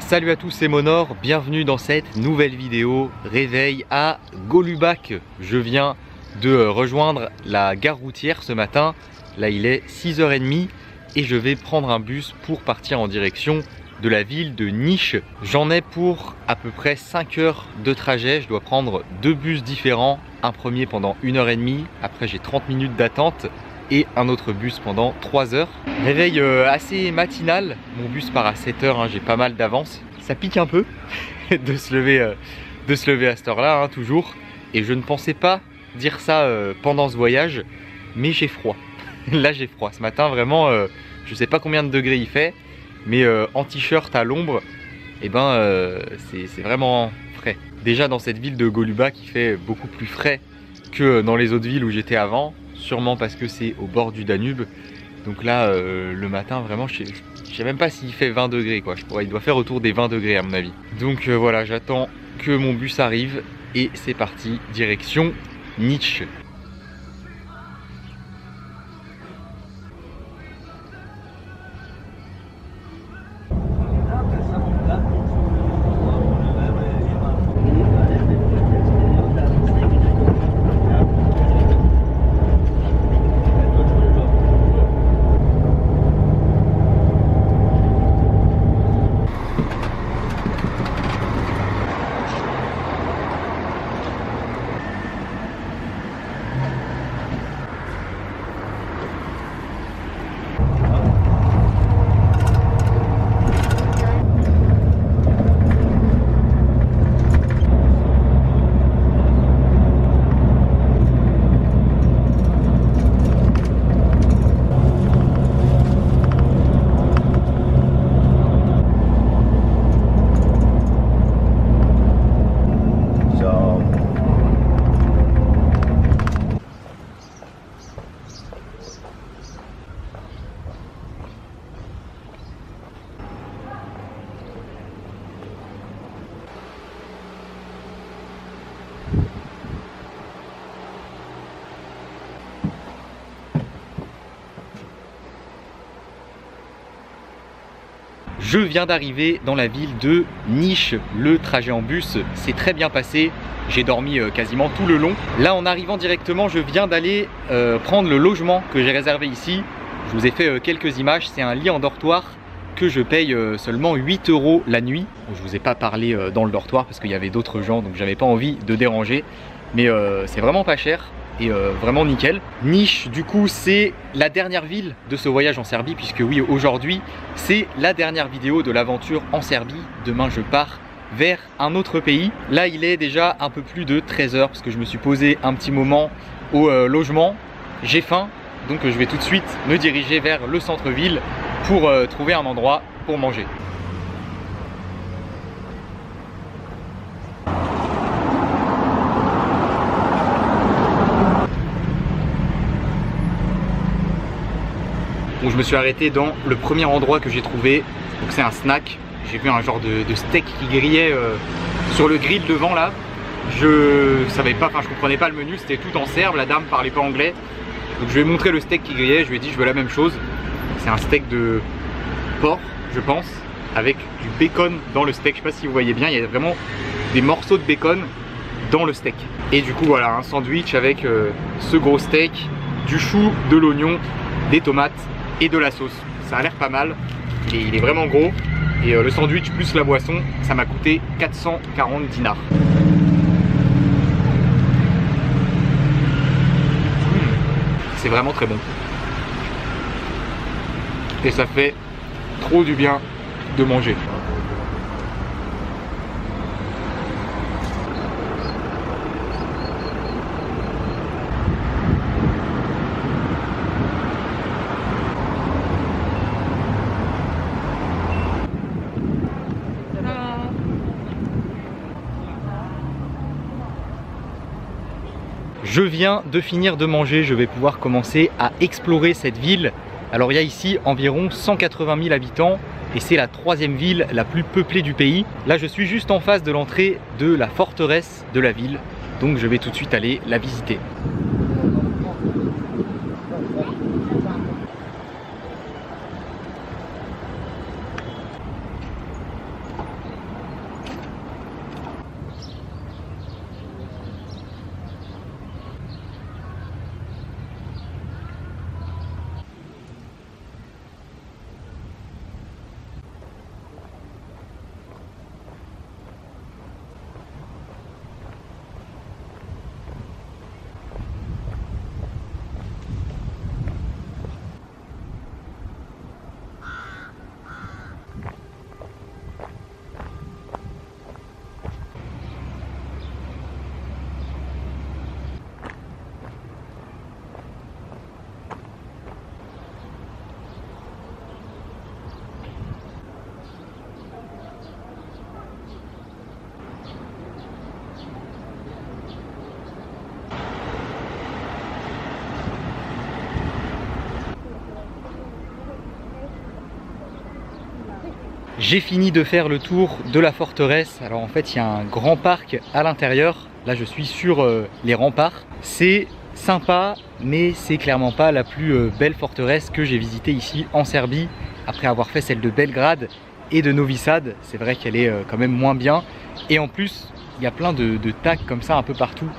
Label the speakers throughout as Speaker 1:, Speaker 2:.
Speaker 1: Salut à tous, c'est Monor, bienvenue dans cette nouvelle vidéo réveil à Golubac. Je viens de rejoindre la gare routière ce matin, là il est 6h30 et je vais prendre un bus pour partir en direction de la ville de Niš. J'en ai pour à peu près 5 heures de trajet, je dois prendre deux bus différents, un premier pendant 1h30, après j'ai 30 minutes d'attente et un autre bus pendant 3 heures. Réveil assez matinal, mon bus part à 7 heures, j'ai pas mal d'avance. Ça pique un peu de se lever à cette heure-là, toujours. Et je ne pensais pas dire ça pendant ce voyage, mais j'ai froid. Là j'ai froid. Ce matin vraiment, je sais pas combien de degrés il fait, mais en t-shirt à l'ombre, et c'est vraiment frais. Déjà dans cette ville de Golubac, il fait beaucoup plus frais que dans les autres villes où j'étais avant. Sûrement parce que c'est au bord du Danube. Donc là, le matin, vraiment, je sais même pas s'il fait 20 degrés, quoi. Il doit faire autour des 20 degrés à mon avis. Donc voilà, j'attends que mon bus arrive et c'est parti, direction Niš. Je viens d'arriver dans la ville de Niš. Le trajet en bus s'est très bien passé. J'ai dormi quasiment tout le long. Là, en arrivant directement, je viens d'aller prendre le logement que j'ai réservé ici. Je vous ai fait quelques images. C'est un lit en dortoir que je paye seulement 8 € la nuit. Je vous ai pas parlé dans le dortoir parce qu'il y avait d'autres gens, donc j'avais pas envie de déranger. Mais c'est vraiment pas cher. Et vraiment nickel. Niš, du coup, c'est la dernière ville de ce voyage en Serbie, puisque oui, aujourd'hui, c'est la dernière vidéo de l'aventure en Serbie. Demain, je pars vers un autre pays. Là, il est déjà un peu plus de 13 h, parce que je me suis posé un petit moment au logement. J'ai faim, donc je vais tout de suite me diriger vers le centre-ville pour trouver un endroit pour manger. Donc je me suis arrêté dans le premier endroit que j'ai trouvé. Donc c'est un snack. J'ai vu un genre de steak qui grillait sur le grill devant là. Je savais pas, je comprenais pas le menu, c'était tout en serbe, la dame parlait pas anglais. Donc je lui ai montré le steak qui grillait, je lui ai dit je veux la même chose. C'est un steak de porc, je pense, avec du bacon dans le steak. Je sais pas si vous voyez bien, il y a vraiment des morceaux de bacon dans le steak. Et du coup voilà, un sandwich avec ce gros steak, du chou, de l'oignon, des tomates et de la sauce. Ça a l'air pas mal, il est vraiment gros. Et le sandwich plus la boisson, ça m'a coûté 440 dinars. C'est vraiment très bon. Et ça fait trop du bien de manger. Je viens de finir de manger, je vais pouvoir commencer à explorer cette ville. Alors il y a ici environ 180 000 habitants et c'est la troisième ville la plus peuplée du pays. Là je suis juste en face de l'entrée de la forteresse de la ville, donc je vais tout de suite aller la visiter. J'ai fini de faire le tour de la forteresse. Alors en fait il y a un grand parc à l'intérieur. Là je suis sur les remparts. C'est sympa mais c'est clairement pas la plus belle forteresse que j'ai visitée ici en Serbie. Après avoir fait celle de Belgrade et de Novi Sad, c'est vrai qu'elle est quand même moins bien. Et en plus il y a plein de tags comme ça un peu partout.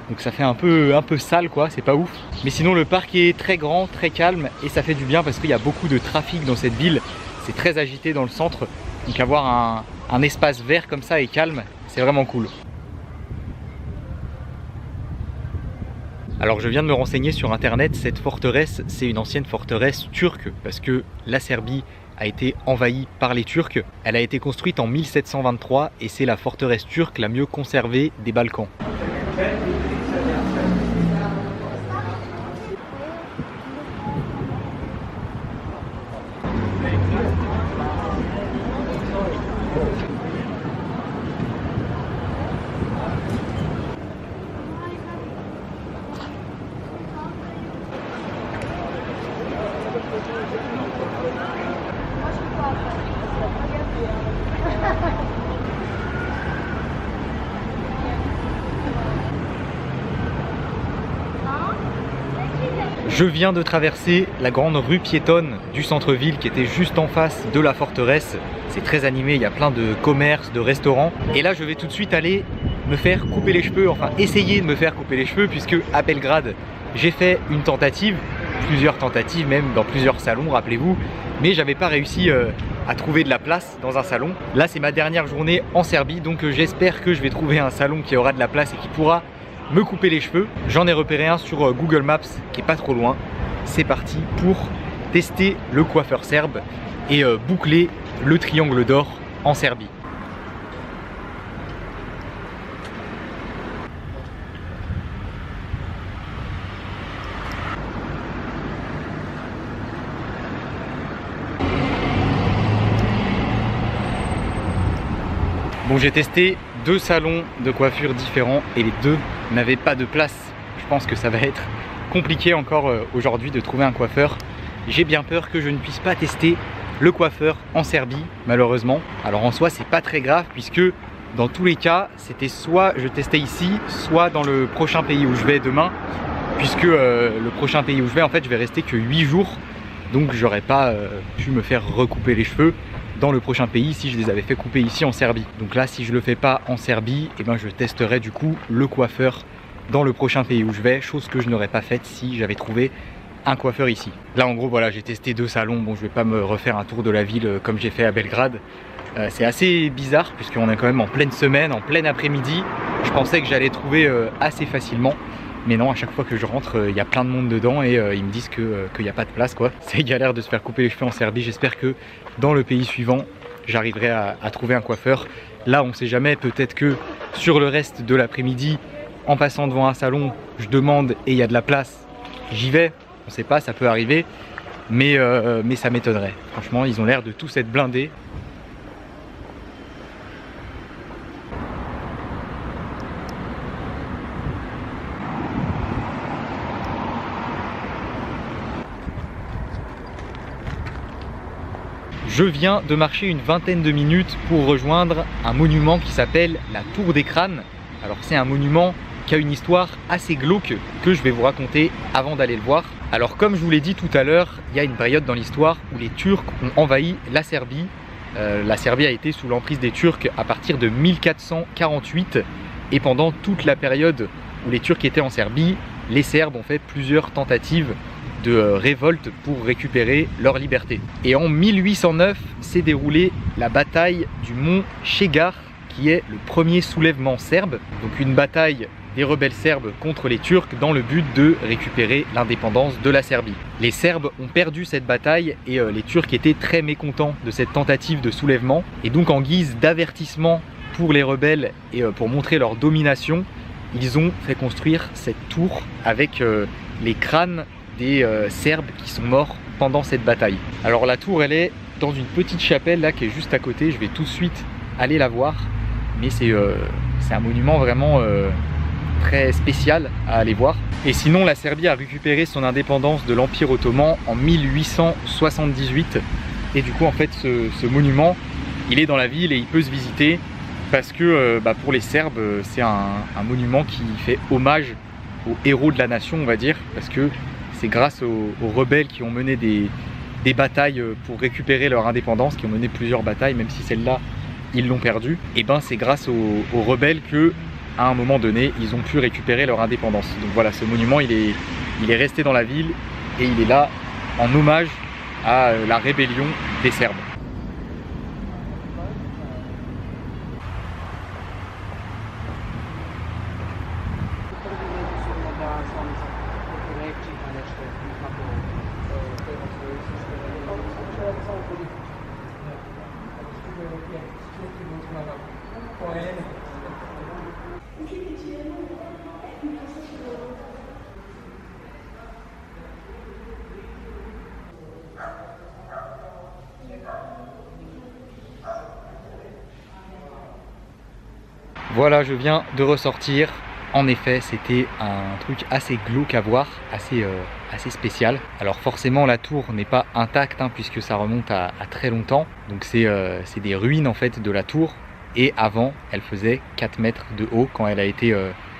Speaker 1: Donc ça fait un peu sale quoi, c'est pas ouf. Mais sinon le parc est très grand, très calme et ça fait du bien parce qu'il y a beaucoup de trafic dans cette ville. C'est très agité dans le centre. Donc avoir un espace vert comme ça et calme, c'est vraiment cool. Alors je viens de me renseigner sur internet, cette forteresse c'est une ancienne forteresse turque parce que la Serbie a été envahie par les Turcs. Elle a été construite en 1723 et c'est la forteresse turque la mieux conservée des Balkans. Je viens de traverser la grande rue piétonne du centre-ville qui était juste en face de la forteresse. C'est très animé, il y a plein de commerces, de restaurants. Et là je vais tout de suite aller me faire couper les cheveux, enfin essayer de me faire couper les cheveux puisque à Belgrade j'ai fait une tentative, plusieurs tentatives même dans plusieurs salons rappelez-vous, mais j'avais pas réussi à trouver de la place dans un salon. Là c'est ma dernière journée en Serbie donc j'espère que je vais trouver un salon qui aura de la place et qui pourra me couper les cheveux. J'en ai repéré un sur Google Maps qui est pas trop loin. C'est parti pour tester le coiffeur serbe et boucler le triangle d'or en Serbie. Bon, j'ai testé 2 salons de coiffure différents et les 2 n'avaient pas de place. Je pense que ça va être compliqué encore aujourd'hui de trouver un coiffeur. J'ai bien peur que je ne puisse pas tester le coiffeur en Serbie malheureusement. Alors en soi c'est pas très grave puisque dans tous les cas c'était soit je testais ici, soit dans le prochain pays où je vais demain. Puisque le prochain pays où je vais en fait je vais rester que 8 jours. Donc j'aurais pas pu me faire recouper les cheveux dans le prochain pays si je les avais fait couper ici en Serbie. Donc là si je le fais pas en Serbie, et ben je testerai du coup le coiffeur dans le prochain pays où je vais, chose que je n'aurais pas faite si j'avais trouvé un coiffeur ici. Là en gros voilà, j'ai testé 2 salons, bon je vais pas me refaire un tour de la ville comme j'ai fait à Belgrade. C'est assez bizarre puisqu'on est quand même en pleine semaine, en plein après-midi. Je pensais que j'allais trouver assez facilement. Mais non, à chaque fois que je rentre, il y a plein de monde dedans et ils me disent qu'il n'y a pas de place quoi. C'est galère de se faire couper les cheveux en Serbie. J'espère que dans le pays suivant, j'arriverai à trouver un coiffeur. Là, on ne sait jamais, peut-être que sur le reste de l'après-midi, en passant devant un salon, je demande et il y a de la place, j'y vais. On ne sait pas, ça peut arriver, mais ça m'étonnerait. Franchement, ils ont l'air de tous être blindés. Je viens de marcher une vingtaine de minutes pour rejoindre un monument qui s'appelle la Tour des Crânes. Alors c'est un monument qui a une histoire assez glauque que je vais vous raconter avant d'aller le voir. Alors comme je vous l'ai dit tout à l'heure, il y a une période dans l'histoire où les Turcs ont envahi la Serbie. La Serbie a été sous l'emprise des Turcs à partir de 1448 et pendant toute la période où les Turcs étaient en Serbie, les Serbes ont fait plusieurs tentatives de révolte pour récupérer leur liberté. Et en 1809 s'est déroulée la bataille du mont Chegar qui est le premier soulèvement serbe, donc une bataille des rebelles serbes contre les Turcs dans le but de récupérer l'indépendance de la Serbie. Les Serbes ont perdu cette bataille et les Turcs étaient très mécontents de cette tentative de soulèvement et donc en guise d'avertissement pour les rebelles et pour montrer leur domination, ils ont fait construire cette tour avec les crânes des Serbes qui sont morts pendant cette bataille. Alors la tour elle est dans une petite chapelle là qui est juste à côté, je vais tout de suite aller la voir, mais c'est un monument vraiment très spécial à aller voir. Et sinon la Serbie a récupéré son indépendance de l'Empire ottoman en 1878 et du coup en fait ce monument il est dans la ville et il peut se visiter parce que pour les Serbes, c'est un monument qui fait hommage aux héros de la nation, on va dire, parce que c'est grâce aux rebelles qui ont mené des batailles pour récupérer leur indépendance, qui ont mené plusieurs batailles, même si celle-là, ils l'ont perdue. Et ben c'est grâce aux rebelles que, à un moment donné, ils ont pu récupérer leur indépendance. Donc voilà, ce monument, il est resté dans la ville et il est là en hommage à la rébellion des Serbes. Voilà, je viens de ressortir. En effet, c'était un truc assez glauque à voir, assez spécial. Alors forcément, la tour n'est pas intacte puisque ça remonte à très longtemps. Donc c'est des ruines en fait de la tour. Et avant, elle faisait 4 mètres de haut quand elle a été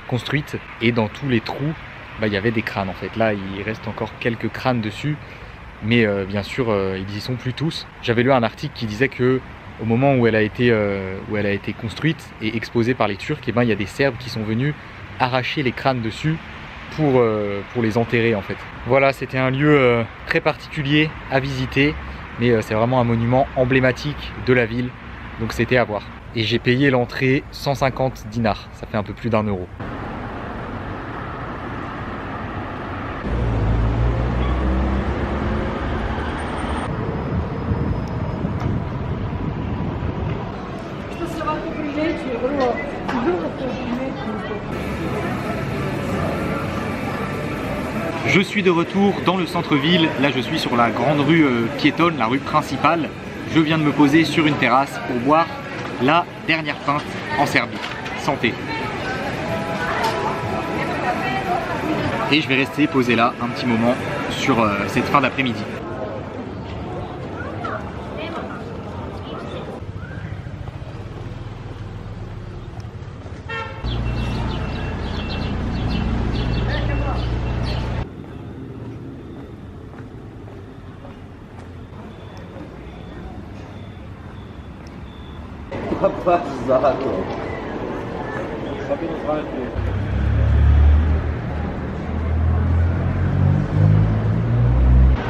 Speaker 1: construite. Et dans tous les trous, il y avait des crânes en fait. Là, il reste encore quelques crânes dessus. Mais bien sûr, ils y sont plus tous. J'avais lu un article qui disait que au moment où elle a été construite et exposée par les Turcs, il y a des Serbes qui sont venus arracher les crânes dessus pour les enterrer en fait. Voilà, c'était un lieu très particulier à visiter, mais c'est vraiment un monument emblématique de la ville, donc c'était à voir. Et j'ai payé l'entrée 150 dinars, ça fait un peu plus d'1 euro. Je suis de retour dans le centre-ville, là je suis sur la grande rue piétonne, la rue principale. Je viens de me poser sur une terrasse pour boire la dernière pinte en Serbie. Santé. Et je vais rester posé là un petit moment sur cette fin d'après-midi.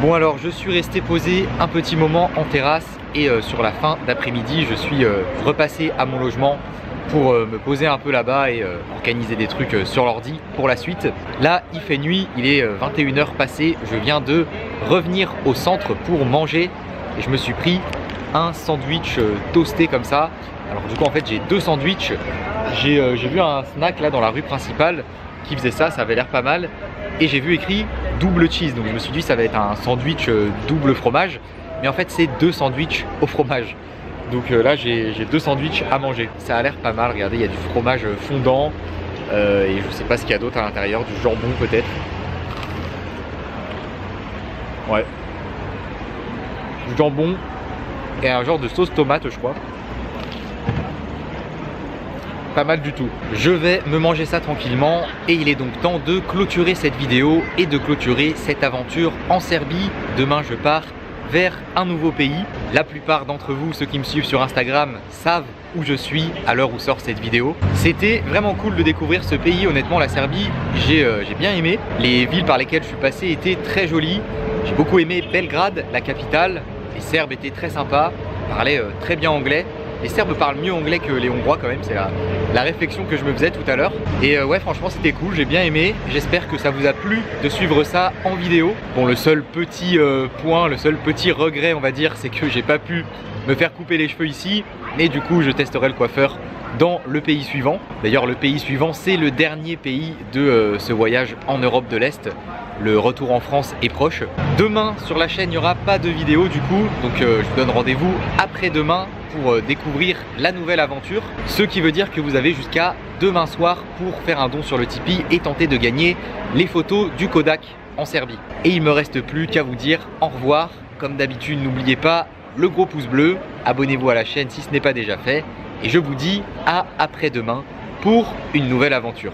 Speaker 1: Bon alors je suis resté posé un petit moment en terrasse et sur la fin d'après-midi je suis repassé à mon logement pour me poser un peu là-bas et organiser des trucs sur l'ordi pour la suite. Là il fait nuit, il est 21 h passées, je viens de revenir au centre pour manger et je me suis pris un sandwich toasté comme ça. Alors du coup en fait j'ai 2 sandwichs, j'ai vu un snack là dans la rue principale qui faisait ça, ça avait l'air pas mal et j'ai vu écrit double cheese, donc je me suis dit ça va être un sandwich double fromage, mais en fait c'est 2 sandwichs au fromage. Donc là j'ai 2 sandwichs à manger, ça a l'air pas mal, regardez il y a du fromage fondant et je sais pas ce qu'il y a d'autre à l'intérieur, du jambon peut-être. Ouais, du jambon et un genre de sauce tomate je crois. Pas mal du tout. Je vais me manger ça tranquillement et il est donc temps de clôturer cette vidéo et de clôturer cette aventure en Serbie. Demain je pars vers un nouveau pays. La plupart d'entre vous, ceux qui me suivent sur Instagram, savent où je suis à l'heure où sort cette vidéo. C'était vraiment cool de découvrir ce pays, honnêtement la Serbie, j'ai bien aimé. Les villes par lesquelles je suis passé étaient très jolies. J'ai beaucoup aimé Belgrade, la capitale. Les Serbes étaient très sympas, parlaient très bien anglais. Les Serbes parlent mieux anglais que les Hongrois quand même, c'est la réflexion que je me faisais tout à l'heure. Et ouais franchement c'était cool, j'ai bien aimé. J'espère que ça vous a plu de suivre ça en vidéo. Bon le seul petit point, le seul petit regret on va dire, c'est que j'ai pas pu me faire couper les cheveux ici. Mais du coup je testerai le coiffeur dans le pays suivant. D'ailleurs le pays suivant c'est le dernier pays de ce voyage en Europe de l'Est. Le retour en France est proche. Demain sur la chaîne il n'y aura pas de vidéo du coup, donc je vous donne rendez-vous après-demain pour découvrir la nouvelle aventure. Ce qui veut dire que vous avez jusqu'à demain soir pour faire un don sur le Tipeee et tenter de gagner les photos du Kodak en Serbie. Et il me reste plus qu'à vous dire au revoir. Comme d'habitude n'oubliez pas le gros pouce bleu, abonnez-vous à la chaîne si ce n'est pas déjà fait. Et je vous dis à après-demain pour une nouvelle aventure.